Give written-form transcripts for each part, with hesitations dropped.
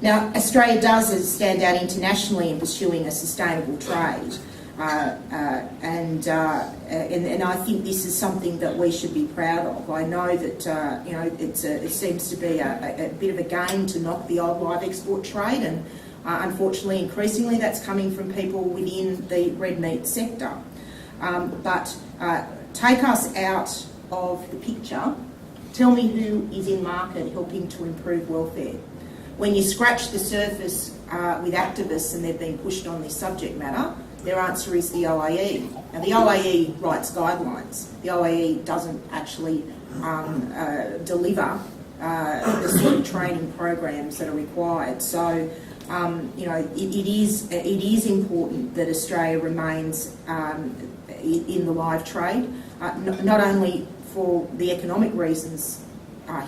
Now, Australia does stand out internationally in pursuing a sustainable trade, and I think this is something that we should be proud of. I know that it seems to be a bit of a game to knock the old live export trade, and unfortunately, increasingly, that's coming from people within the red meat sector. But take us out of the picture. Tell me who is in market helping to improve welfare. When you scratch the surface with activists and they've been pushed on this subject matter, their answer is the OIE. Now, the OIE writes guidelines. The OIE doesn't actually deliver the sort of training programs that are required. So, it is important that Australia remains in the live trade, not only for the economic reasons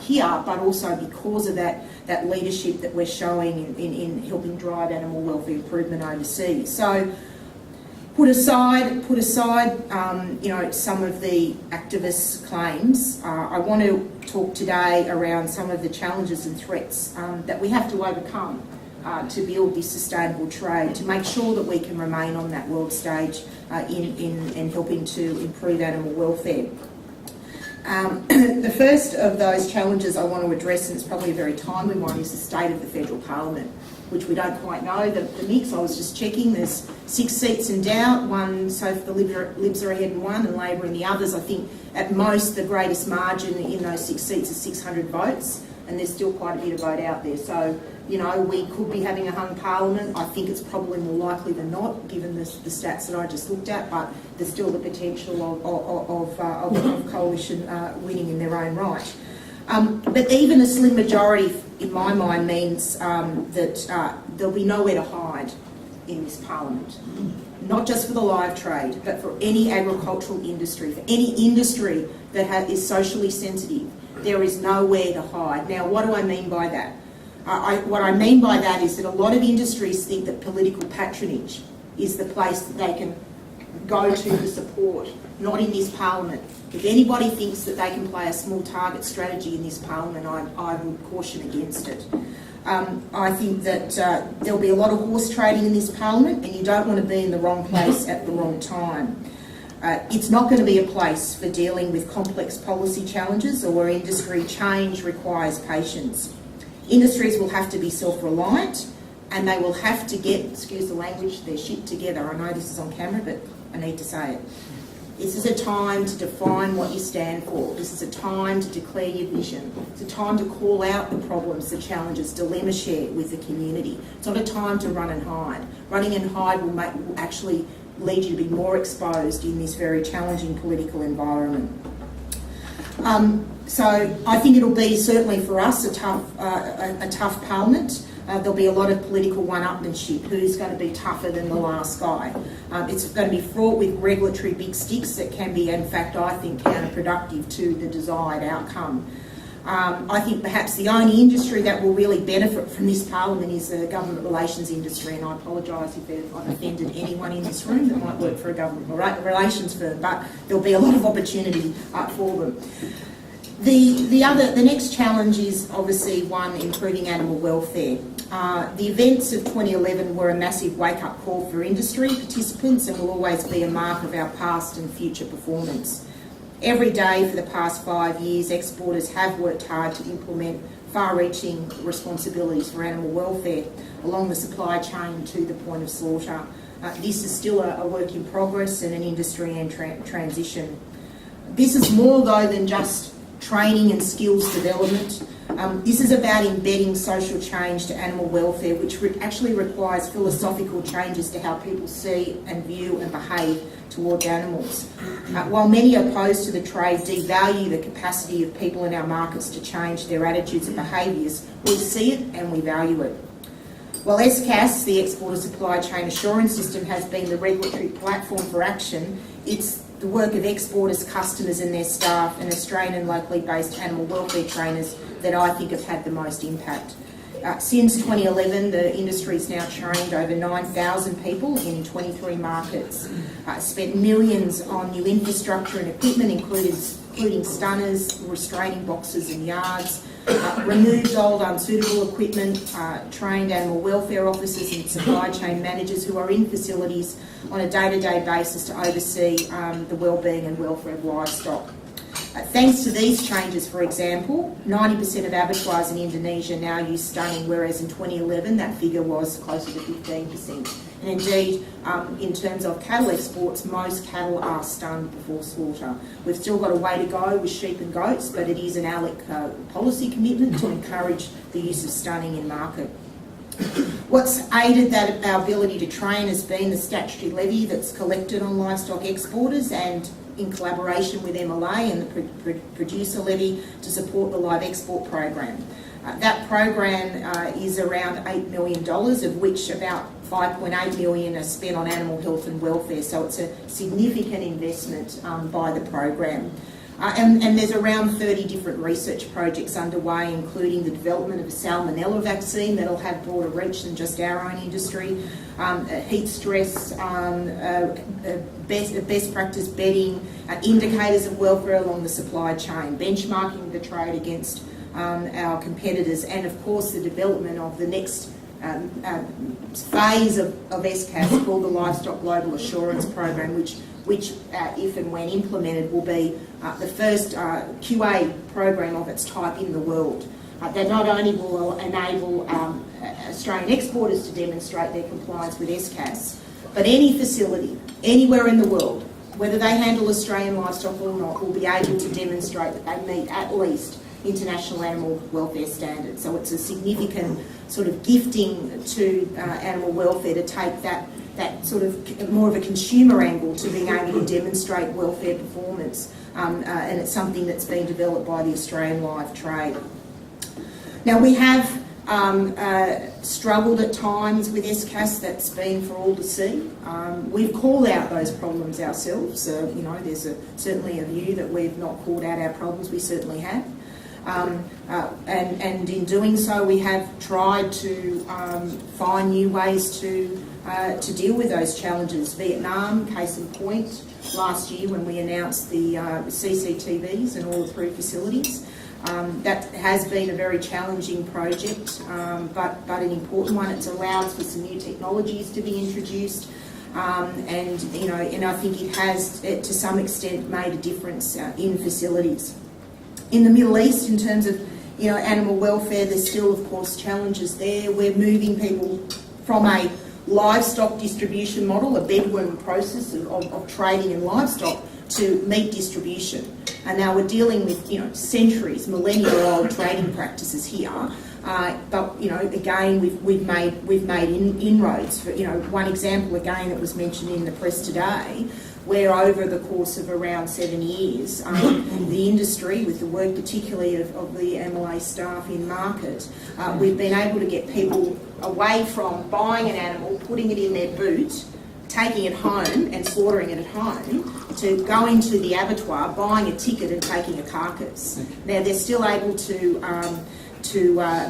here, but also because of that leadership that we're showing in helping drive animal welfare improvement overseas. So, put aside, some of the activists' claims. I want to talk today around some of the challenges and threats that we have to overcome to build this sustainable trade, to make sure that we can remain on that world stage in helping to improve animal welfare. The first of those challenges I want to address, and it's probably a very timely one, is the state of the federal parliament, which we don't quite know the mix. I was just checking. There's 6 seats in doubt. One, so for the Libs are ahead in one, and Labor in the others. I think at most the greatest margin in those 6 seats is 600 votes, and there's still quite a bit of vote out there. So, we could be having a hung parliament. I think it's probably more likely than not, given the stats that I just looked at, but there's still the potential of coalition winning in their own right. But even a slim majority, in my mind, means that there'll be nowhere to hide in this parliament. Not just for the live trade, but for any agricultural industry, for any industry that is socially sensitive. There is nowhere to hide. Now, what do I mean by that? What I mean by that is that a lot of industries think that political patronage is the place that they can go to for support, not in this parliament. If anybody thinks that they can play a small target strategy in this parliament, I would caution against it. I think that there'll be a lot of horse trading in this parliament, and you don't want to be in the wrong place at the wrong time. It's not going to be a place for dealing with complex policy challenges or where industry change requires patience. Industries will have to be self-reliant, and they will have to get, excuse the language, their shit together. I know this is on camera, but I need to say it. This is a time to define what you stand for. This is a time to declare your vision. It's a time to call out the problems, the challenges, dilemma share with the community. It's not a time to run and hide. Running and hide will actually lead you to be more exposed in this very challenging political environment. So I think it'll be, certainly for us, a tough parliament. There'll be a lot of political one-upmanship. Who's going to be tougher than the last guy? It's going to be fraught with regulatory big sticks that can be, in fact, I think, counterproductive to the desired outcome. I think perhaps the only industry that will really benefit from this parliament is the government relations industry, and I apologise if I've offended anyone in this room that might work for a government relations firm, but there'll be a lot of opportunity for them. The next challenge is obviously one, improving animal welfare. The events of 2011 were a massive wake-up call for industry participants and will always be a mark of our past and future performance. Every day for the past 5 years, exporters have worked hard to implement far-reaching responsibilities for animal welfare along the supply chain to the point of slaughter. This is still a work in progress and an industry in transition. This is more, though, than just training and skills development. This is about embedding social change to animal welfare, which actually requires philosophical changes to how people see and view and behave towards animals. While many opposed to the trade devalue the capacity of people in our markets to change their attitudes and behaviours, we see it and we value it. While SCAS, the Exporter Supply Chain Assurance System, has been the regulatory platform for action, it's the work of exporters, customers and their staff, and Australian and locally based animal welfare trainers that I think have had the most impact. Since 2011, the industry's now trained over 9,000 people in 23 markets, spent millions on new infrastructure and equipment, including stunners, restraining boxes and yards, removed old unsuitable equipment, trained animal welfare officers and supply chain managers who are in facilities on a day-to-day basis to oversee the wellbeing and welfare of livestock. Thanks to these changes, for example, 90% of abattoirs in Indonesia now use stunning, whereas in 2011 that figure was closer to 15%. And indeed, in terms of cattle exports, most cattle are stunned before slaughter. We've still got a way to go with sheep and goats, but it is an ALEC policy commitment to encourage the use of stunning in market. What's aided our ability to train has been the statutory levy that's collected on livestock exporters, and in collaboration with MLA and the producer levy to support the live export program. That program is around $8 million, of which about $5.8 million are spent on animal health and welfare, so it's a significant investment by the program. And there's around 30 different research projects underway, including the development of a salmonella vaccine that'll have broader reach than just our own industry, heat stress, best practice bedding, indicators of welfare along the supply chain, benchmarking the trade against our competitors, and of course the development of the next phase of SCAS called the Livestock Global Assurance Program, which if and when implemented, will be the first QA program of its type in the world. That not only will enable Australian exporters to demonstrate their compliance with SCAS, but any facility, anywhere in the world, whether they handle Australian livestock or not, will be able to demonstrate that they meet at least international animal welfare standards. So it's a significant sort of gifting to animal welfare to take that sort of more of a consumer angle to being able to demonstrate welfare performance, and it's something that's been developed by the Australian live trade. Now we have struggled at times with SCAS, that's been for all to see. We've called out those problems ourselves. You know, there's certainly a view that we've not called out our problems, we certainly have. And in doing so, we have tried to find new ways to deal with those challenges. Vietnam, case in point, last year when we announced the CCTVs in all 3 facilities. That has been a very challenging project, but an important one. It's allowed for some new technologies to be introduced, and I think it has, to some extent, made a difference in facilities. In the Middle East, in terms of animal welfare, there's still, of course, challenges there. We're moving people from a livestock distribution model, a Bedouin process of trading in livestock, to meat distribution. And now we're dealing with centuries, millennia-old trading practices here. But again, we've made inroads. One example again that was mentioned in the press today, where over the course of around 7 years, the industry, with the work particularly of the MLA staff in market, we've been able to get people away from buying an animal, putting it in their boot, taking it home and slaughtering it at home, to going to the abattoir, buying a ticket and taking a carcass. Now they're still able to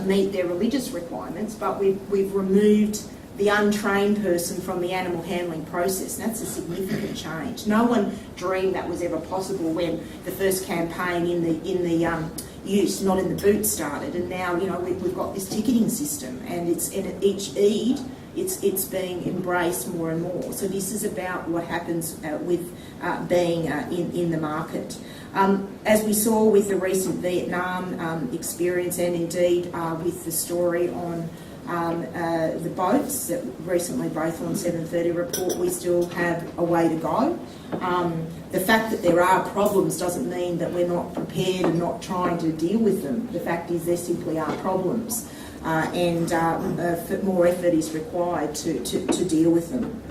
meet their religious requirements, but we've removed the untrained person from the animal handling process. And that's a significant change. No one dreamed that was ever possible when the first campaign in the use, not in the boot, started. And now we've got this ticketing system, and each Eid it's being embraced more and more. So this is about what happens with being in the market. As we saw with the recent Vietnam experience, and indeed with the story on the boats that recently both on 7:30 report, we still have a way to go. The fact that there are problems doesn't mean that we're not prepared and not trying to deal with them. The fact is there simply are problems, and more effort is required to deal with them.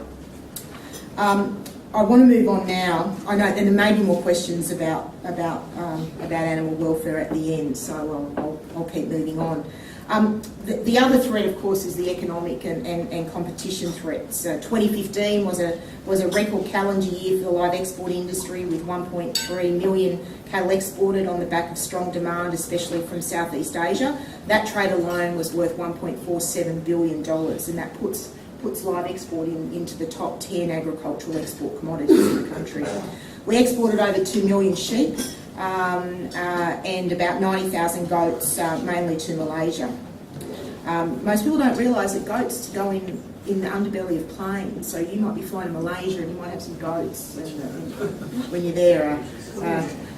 I want to move on now. I know, and there may be more questions about animal welfare at the end, so I'll keep moving on. The other threat, of course, is the economic and competition threats. 2015 was a record calendar year for the live export industry, with 1.3 million cattle exported on the back of strong demand, especially from Southeast Asia. That trade alone was worth $1.47 billion, and that puts live exporting into the top 10 agricultural export commodities in the country. We exported over 2 million sheep, and about 90,000 goats, mainly to Malaysia. Most people don't realise that goats go in the underbelly of planes, so you might be flying to Malaysia and you might have some goats when you're there.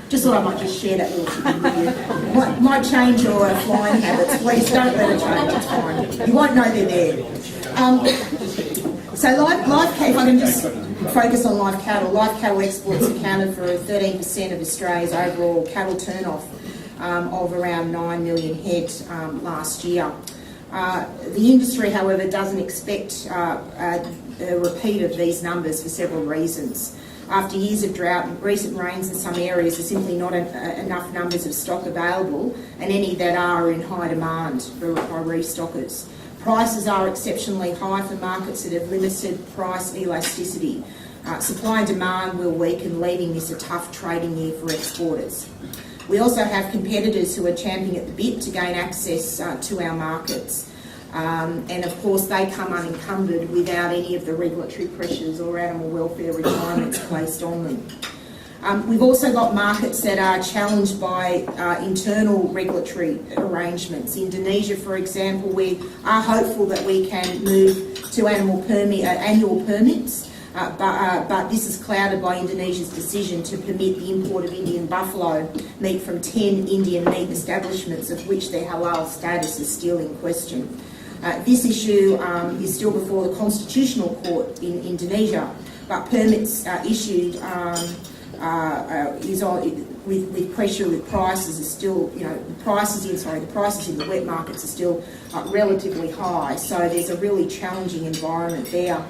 Just thought I might just share that little thing with you. Might change your flying habits. Please don't let it change, it's fine. You won't know they're there. So live cattle, if I can just focus on live cattle exports accounted for 13% of Australia's overall cattle turnoff of around 9 million head last year. The industry, however, doesn't expect a repeat of these numbers for several reasons. After years of drought and recent rains in some areas, there's simply not enough numbers of stock available, and any that are in high demand by restockers. Prices are exceptionally high for markets that have limited price elasticity. Supply and demand will weaken, leaving this a tough trading year for exporters. We also have competitors who are champing at the bit to gain access to our markets. And of course they come unencumbered without any of the regulatory pressures or animal welfare requirements placed on them. We've also got markets that are challenged by internal regulatory arrangements. Indonesia, for example, we are hopeful that we can move to annual permits, but this is clouded by Indonesia's decision to permit the import of Indian buffalo meat from 10 Indian meat establishments, of which their halal status is still in question. This issue is still before the Constitutional Court in Indonesia, but permits issued is on, with pressure with prices are still, the prices in the wet markets are still relatively high. So there's a really challenging environment there.